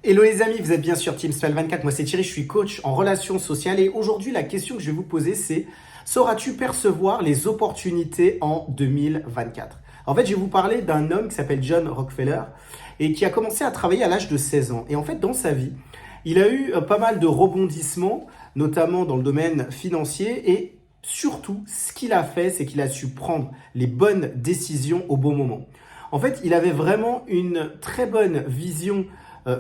Hello les amis, vous êtes bien sur Team Smile 24, moi c'est Thierry, je suis coach en relations sociales et aujourd'hui la question que je vais vous poser c'est: sauras-tu percevoir les opportunités en 2024? En fait, je vais vous parler d'un homme qui s'appelle John Rockefeller et qui a commencé à travailler à l'âge de 16 ans. Et en fait, dans sa vie, il a eu pas mal de rebondissements, notamment dans le domaine financier, et surtout, ce qu'il a fait, c'est qu'il a su prendre les bonnes décisions au bon moment. En fait, il avait vraiment une très bonne vision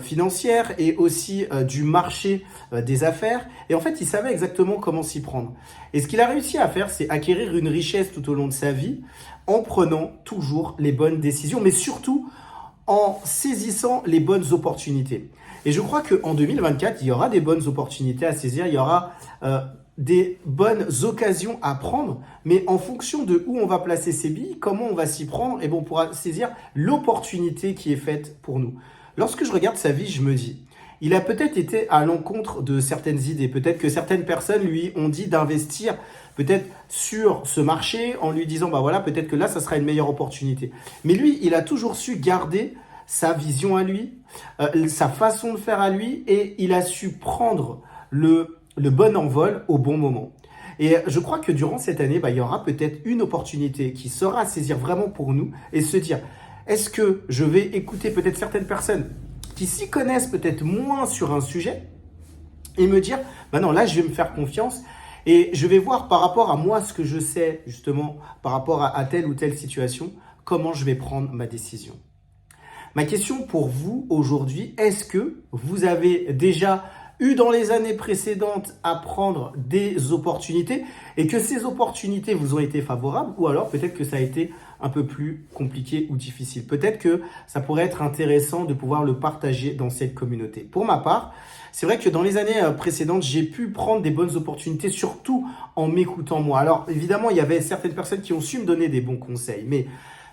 financière et aussi du marché des affaires. Et en fait, il savait exactement comment s'y prendre. Et ce qu'il a réussi à faire, c'est acquérir une richesse tout au long de sa vie en prenant toujours les bonnes décisions, mais surtout en saisissant les bonnes opportunités. Et je crois qu'en 2024, il y aura des bonnes opportunités à saisir, il y aura des bonnes occasions à prendre, mais en fonction de où on va placer ses billes, comment on va s'y prendre, et bon, on pourra saisir l'opportunité qui est faite pour nous. Lorsque je regarde sa vie, je me dis, il a peut-être été à l'encontre de certaines idées. Peut-être que certaines personnes lui ont dit d'investir peut-être sur ce marché en lui disant, bah voilà, peut-être que là, ça sera une meilleure opportunité. Mais lui, il a toujours su garder sa vision à lui, sa façon de faire à lui, et il a su prendre le bon envol au bon moment. Et je crois que durant cette année, il y aura peut-être une opportunité qui sera à saisir vraiment pour nous et se dire, est-ce que je vais écouter peut-être certaines personnes qui s'y connaissent peut-être moins sur un sujet et me dire, non, là, je vais me faire confiance et je vais voir par rapport à moi ce que je sais justement par rapport à telle ou telle situation, comment je vais prendre ma décision. Ma question pour vous aujourd'hui, est-ce que vous avez déjà eu dans les années précédentes à prendre des opportunités et que ces opportunités vous ont été favorables, ou alors peut-être que ça a été un peu plus compliqué ou difficile. Peut-être que ça pourrait être intéressant de pouvoir le partager dans cette communauté. Pour ma part, c'est vrai que dans les années précédentes, j'ai pu prendre des bonnes opportunités, surtout en m'écoutant moi. Alors évidemment, il y avait certaines personnes qui ont su me donner des bons conseils, mais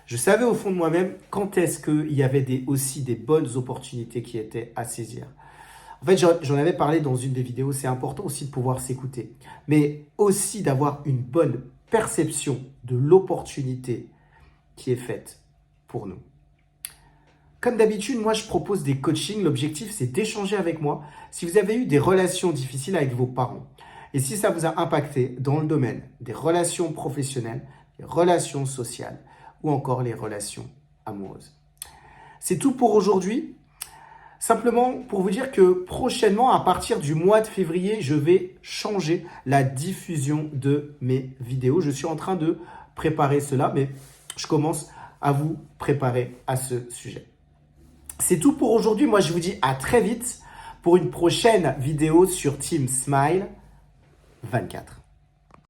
je savais au fond de moi-même quand est-ce qu'il y avait aussi des bonnes opportunités qui étaient à saisir. En fait, j'en avais parlé dans une des vidéos, c'est important aussi de pouvoir s'écouter, mais aussi d'avoir une bonne perception de l'opportunité qui est faite pour nous. Comme d'habitude, moi, je propose des coachings. L'objectif, c'est d'échanger avec moi si vous avez eu des relations difficiles avec vos parents et si ça vous a impacté dans le domaine des relations professionnelles, des relations sociales ou encore les relations amoureuses. C'est tout pour aujourd'hui. Simplement pour vous dire que prochainement, à partir du mois de février, je vais changer la diffusion de mes vidéos. Je suis en train de préparer cela, mais je commence à vous préparer à ce sujet. C'est tout pour aujourd'hui. Moi, je vous dis à très vite pour une prochaine vidéo sur Team Smile 24.